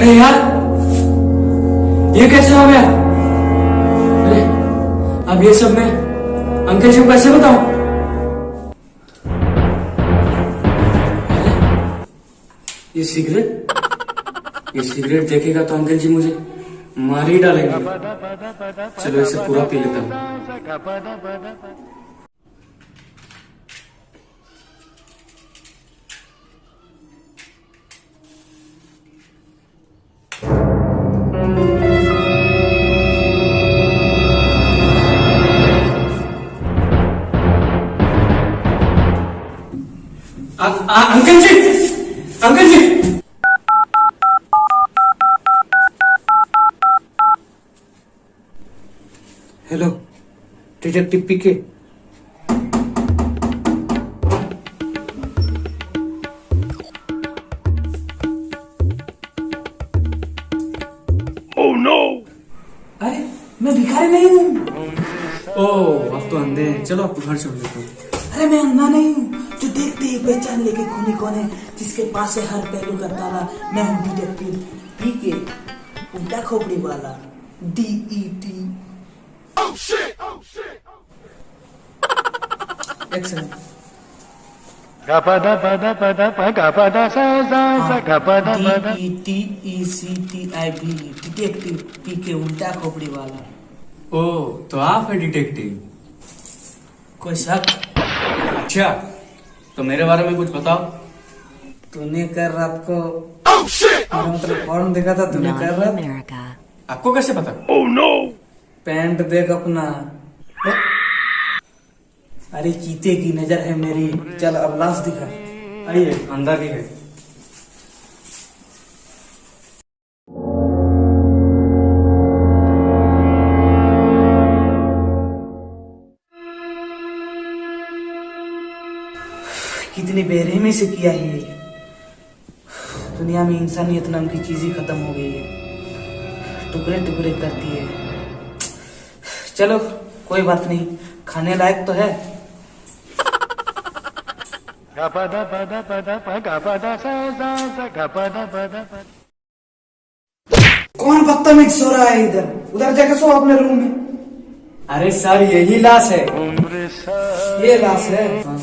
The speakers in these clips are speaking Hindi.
अरे यार, ये कैसे हो गया? अरे अब ये सब मैं अंकल जी को कैसे बताऊं? ये सिगरेट देखेगा तो अंकल जी मुझे मार ही डालेंगे। चलो इसे पूरा पी लेता हूँ। Uncle ji, uncle ji. Hello detective PK. Oh no! अरे मैं भिखारी नहीं हूँ। ओह अब तो अंधे हैं। चलो आपको घर छोड़ देता हूँ। अरे मैं अंधा नहीं हूँ जो देखते ही पहचान लेके खूनी कौन है, जिसके पास है हर पहलू का तारा। मैं हूँ डिटेक्टिव पीके, उल्टा खोपड़ी वाला, DET। एक्सेलेंट। DETECTIV, डिटेक्टिव पीके, उल्टा खोपड़ी वाला। ओह तो आप है डिटेक्टिव? कोई शक? अच्छा तो मेरे बारे में कुछ बताओ। तूने कर रात को मतलब फॉर्म देखा था, तूने कर रात। आपको कैसे पता? Oh no! पैंट देख अपना। अरे चीते की नजर है मेरी। चल अब लाश दिखा। आइए अंदर ही है। कितनी बेरहमी से किया है ये। दुनिया में इंसानियत नाम की चीज ही खत्म हो गई है, टुकड़े टुकड़े कर दिए। चलो कोई बात नहीं, खाने लायक तो है। कौन बदतमीज सो रहा है इधर? उधर जाके सो अपने रूम में। अरे सर यही लाश है। ये लाश है? हाँ।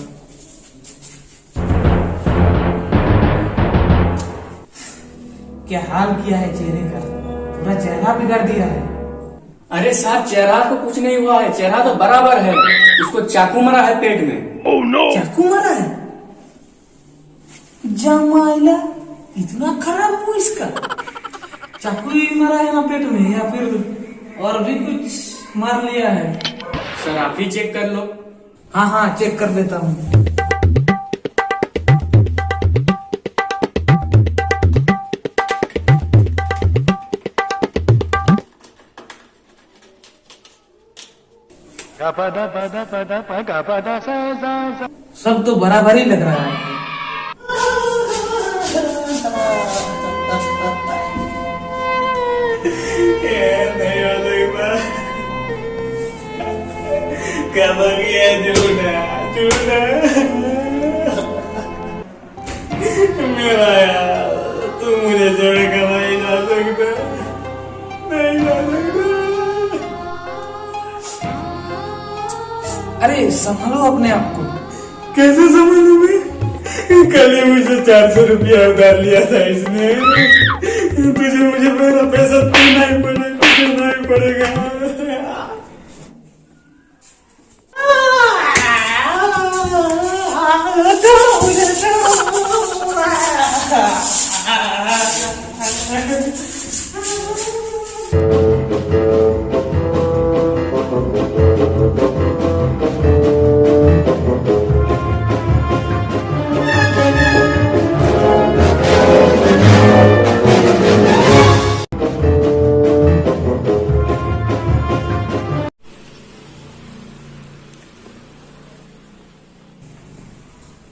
क्या हाल किया है चेहरे का, पूरा चेहरा बिगाड़ दिया है। अरे सर चेहरा तो कुछ नहीं हुआ है, चेहरा तो बराबर है। उसको चाकू मारा है पेट में। Oh no! चाकू मारा है? जमाइला इतना खराब हो इसका? चाकू ही मारा है ना पेट में, या फिर और भी कुछ मार लिया है? सर आप ही चेक कर लो। हाँ हाँ चेक कर लेता हूँ। सब तो बराबर ही लग रहा है। नहीं हो सकता। कबर गया झूठा झूठा मेरा यार, तू मुझे छोड़ कर नहीं जा सकता, नहीं जा सकता। अरे संभालो अपने आप को। कैसे संभालूं मैं? कल ही मुझे 400 रुपया उधार लिया था इसने। तुझे मुझे मेरा पैसा देना ही पड़ेगा।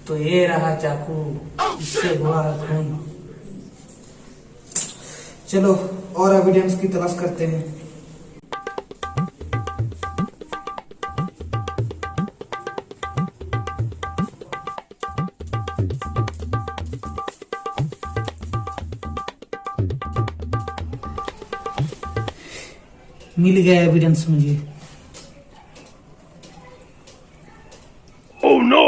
तो ये रहा चाकू, इससे हुआ है खून। चलो और एविडेंस की तलाश करते हैं। मिल गया एविडेंस मुझे। Oh no!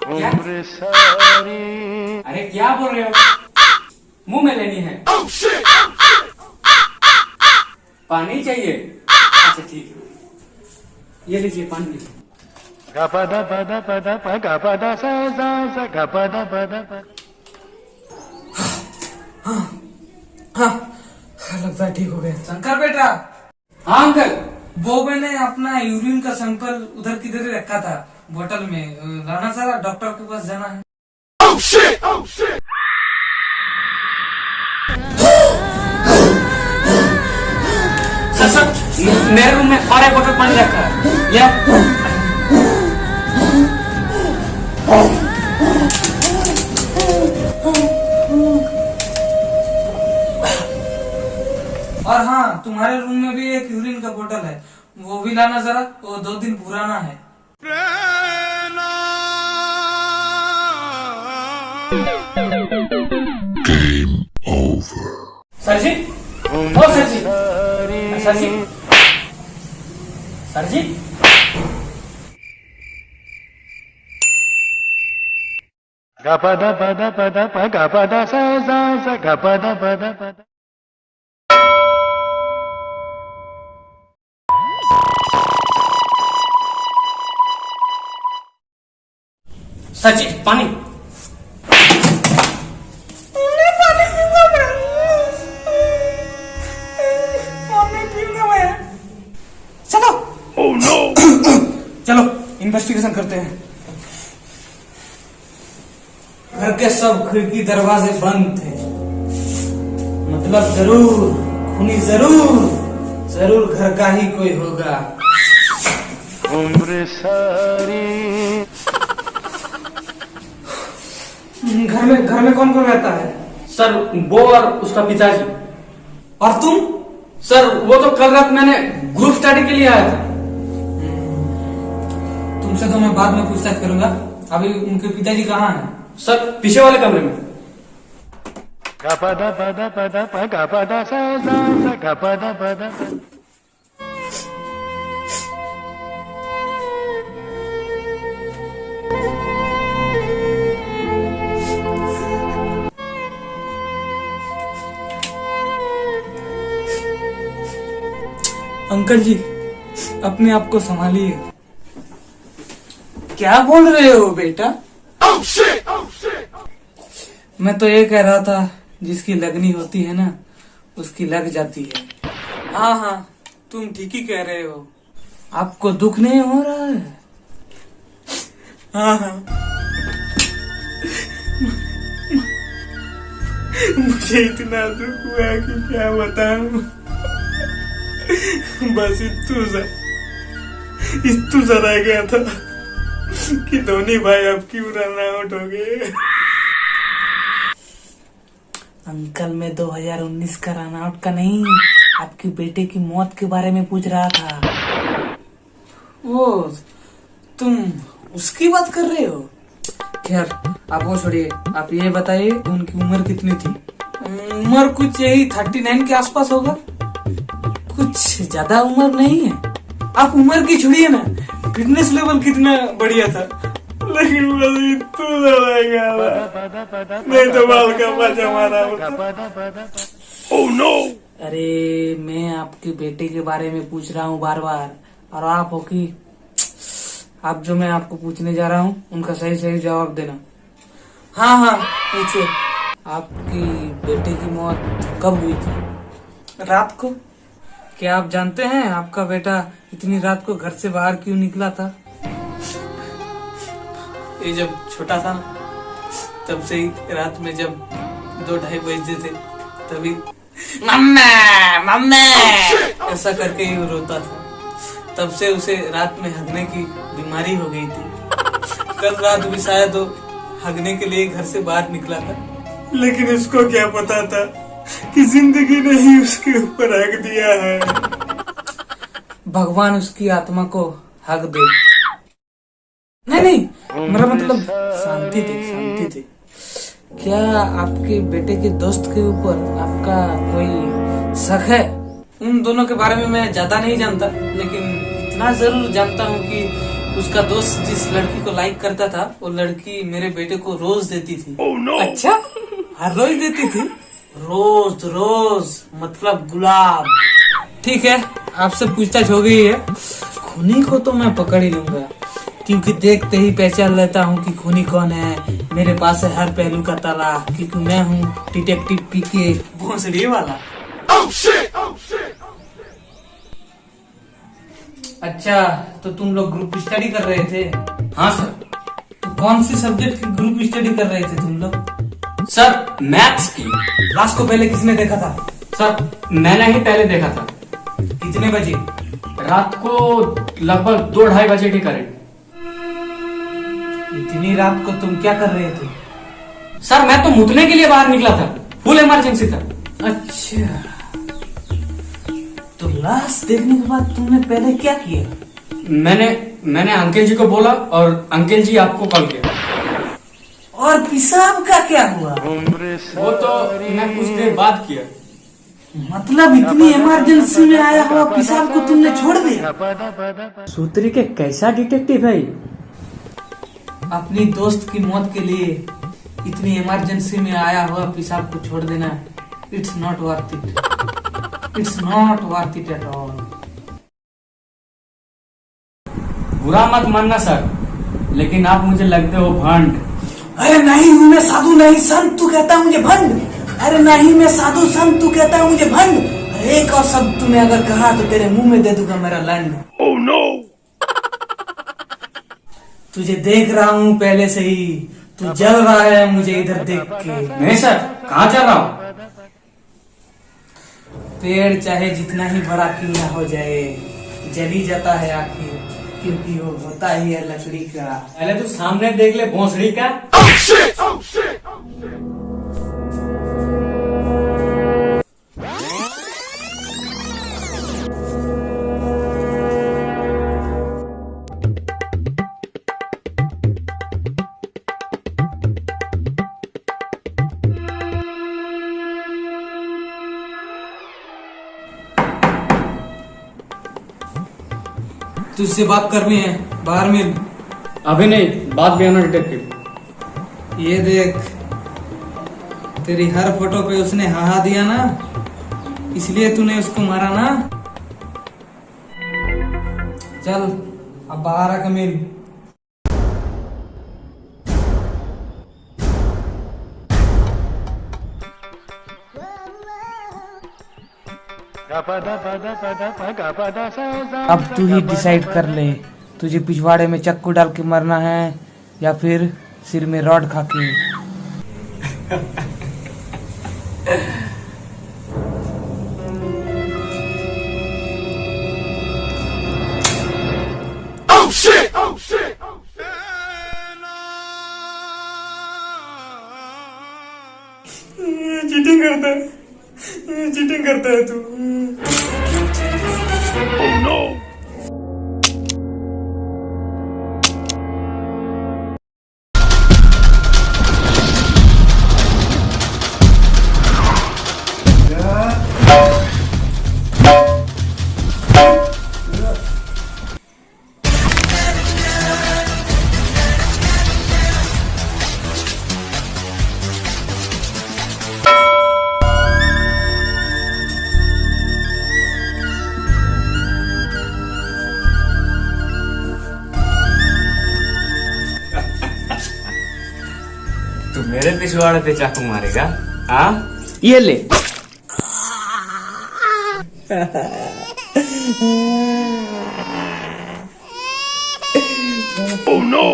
क्या? अरे क्या बोल रहे हो? मुंह में लेनी है? पानी चाहिए? अच्छा ठीक है, ये लीजिए पानी लीजिए। हाँ, लगता है ठीक हो गया। शंकर बेटा। हाँ अंकल। वो मैंने अपना यूरिन का सैंपल उधर किधर ही रखा था, बोतल में। राणा सारा डॉक्टर के पास जाना है। Oh shit! Oh shit! Sir मेरे रूम में और एक बोतल पानी रखा है, या और हाँ, तुम्हारे रूम में भी एक यूरिन का बोतल है, वो भी लाना जरा, वो 2 दिन पुराना है। Game over. सर जी, ओ सर जी, सर जी, सर जी, Gapada pada pada pa gapada sa sa sa gapada pada pada. Sir ji पानी। चलो। Oh no! चलो इन्वेस्टिगेशन करते हैं। घर के सब खिड़की दरवाजे बंद थे, मतलब जरूर खूनी जरूर घर का ही कोई होगा। उम्र सारी घर में कौन कौन रहता है? सर वो और उसका पिताजी। और तुम? सर वो तो कल रात मैंने ग्रुप स्टडी के लिए आया था। तुमसे तो मैं बाद में पूछताछ करूंगा, अभी उनके पिताजी कहाँ हैं? सर पीछे वाले कमरे में। gapada pada pada pa gapada sa sa sa gapada pada pada. Uncle ji अपने आप को संभालिए। क्या बोल रहे हो बेटा? Oh shit! Oh shit! मैं तो ये कह रहा था, जिसकी लगनी होती है ना उसकी लग जाती है। हाँ तुम ठीक ही कह रहे हो। आपको दुख नहीं हो रहा है? हाँ मुझे इतना दुख हुआ कि क्या बताऊं। बस इतू सा रह गया था कि धोनी भाई अब क्यों रन आउट हो गए। अंकल मैं 2019 का रन आउट का नहीं, आपके बेटे की मौत के बारे में पूछ रहा था। वो तुम उसकी बात कर रहे हो? खैर आप वो छोड़िए, आप ये बताइए उनकी उम्र कितनी थी? उम्र कुछ यही 39 के आसपास होगा, कुछ ज्यादा उम्र नहीं है। आप उम्र की छोड़िए ना, फिटनेस लेवल कितना बढ़िया था। लेकिन नहीं तो बाल का मजा मारा। Oh no! अरे मैं आपके बेटे के बारे में पूछ रहा हूँ बार बार, और आप हो कि आप जो मैं आपको पूछने जा रहा हूँ उनका सही सही जवाब देना। हाँ पूछिए, आपकी बेटे की मौत कब हुई थी? रात को। क्या आप जानते हैं आपका बेटा इतनी रात को घर से बाहर क्यों निकला था? ये जब छोटा था तब से ही रात में जब 2-2:30 बजते थे तभी मम्मा ऐसा करके ही वो रोता था। तब से उसे रात में हगने की बीमारी हो गई थी। कल रात भी शायद वो हगने के लिए घर से बाहर निकला था, लेकिन उसको क्या पता था कि जिंदगी ने ही उसके ऊपर हक दिया है। भगवान उसकी आत्मा को हक दे। नहीं नहीं, मेरा मतलब शांति दे, शांति दे। क्या आपके बेटे के दोस्त के ऊपर आपका कोई शक है? उन दोनों के बारे में मैं ज्यादा नहीं जानता, लेकिन इतना जरूर जानता हूँ कि उसका दोस्त जिस लड़की को लाइक करता था, वो लड़की मेरे बेटे को रोज देती थी। अच्छा, हर रोज देती थी? रोज रोज मतलब गुलाब। ठीक है, आपसे पूछताछ हो गई है। खूनी को तो मैं पकड़ ही लूंगा, क्योंकि देखते ही पहचान लेता हूँ कि खूनी कौन है। मेरे पास है हर पहलू का ताला, क्योंकि मैं हूँ डिटेक्टिव पीके भोसड़ी वाला। अच्छा, तो तुम लोग ग्रुप स्टडी कर रहे थे? हाँ सर। तो कौन सी सब्जेक्ट की ग्रुप स्टडी कर रहे थे तुम लोग? सर मैथ्स की। लास्ट को पहले किसने देखा था? सर मैंने ही पहले देखा था। कितने बजे? रात को लगभग 2-2:30 बजे के करीब। इतनी रात को तुम क्या कर रहे थे? सर मैं तो मुतने के लिए बाहर निकला था, फुल इमरजेंसी था। अच्छा, तो लाश देखने के बाद तुमने पहले क्या किया? मैंने अंकल जी को बोला और अंकल जी आपको कॉल किया। और पेशाब का क्या हुआ? वो तो मैं कुछ देर बाद किया। मतलब इतनी इमरजेंसी में आया हुआ पेशाब को तुमने छोड़ दिया? सूत्री के कैसा डिटेक्टिव है? अपनी दोस्त की मौत के लिए इतनी इमरजेंसी में आया हुआ पेशाब को छोड़ देना, it's not worth it. It's not worth it at all. बुरा मत मानना सर, लेकिन आप मुझे लगते हो भंड। अरे नहीं हूँ मैं साधु, नहीं संत, तू कहता मुझे भंड। अरे नहीं मैं साधु संत, तू कहता मुझे भंड। एक और शब्द तूने अगर कहा तो तेरे मुंह में दे दूंगा मेरा लंड। Oh no! तुझे देख रहा हूँ पहले से ही, तू जल रहा है मुझे इधर देख के। नहीं सर, कहाँ जा रहा हूँ? पेड़ चाहे जितना ही बड़ा क्यों ना हो जाए, जल ही जाता है आखिर, क्योंकि वो होता ही है लकड़ी का। पहले तू सामने देख ले भोसड़ी का। तुझसे बात करनी है, बाहर मिल। अभी नहीं, बात भी आना डिटेक्टिव। ये देख, तेरी हर फोटो पे उसने हाहा दिया ना, इसलिए तूने उसको मारा ना। चल अब बाहर आकर मिल। अब तू ही डिसाइड कर ले, तुझे पिछवाड़े में चक्कू डाल के मरना है या फिर सिर में रॉड खा के। चीटिंग करता है, चीटिंग करता है तू। Oh no! तू मेरे पिछवाड़े पे चाकू मारेगा? हाँ, ये ले। Oh no!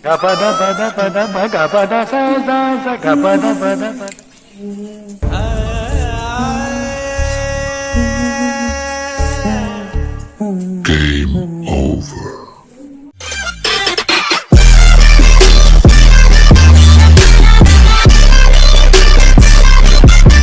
Gapada pada pada pada gapada sa sa sa gapada pada pada. Game over.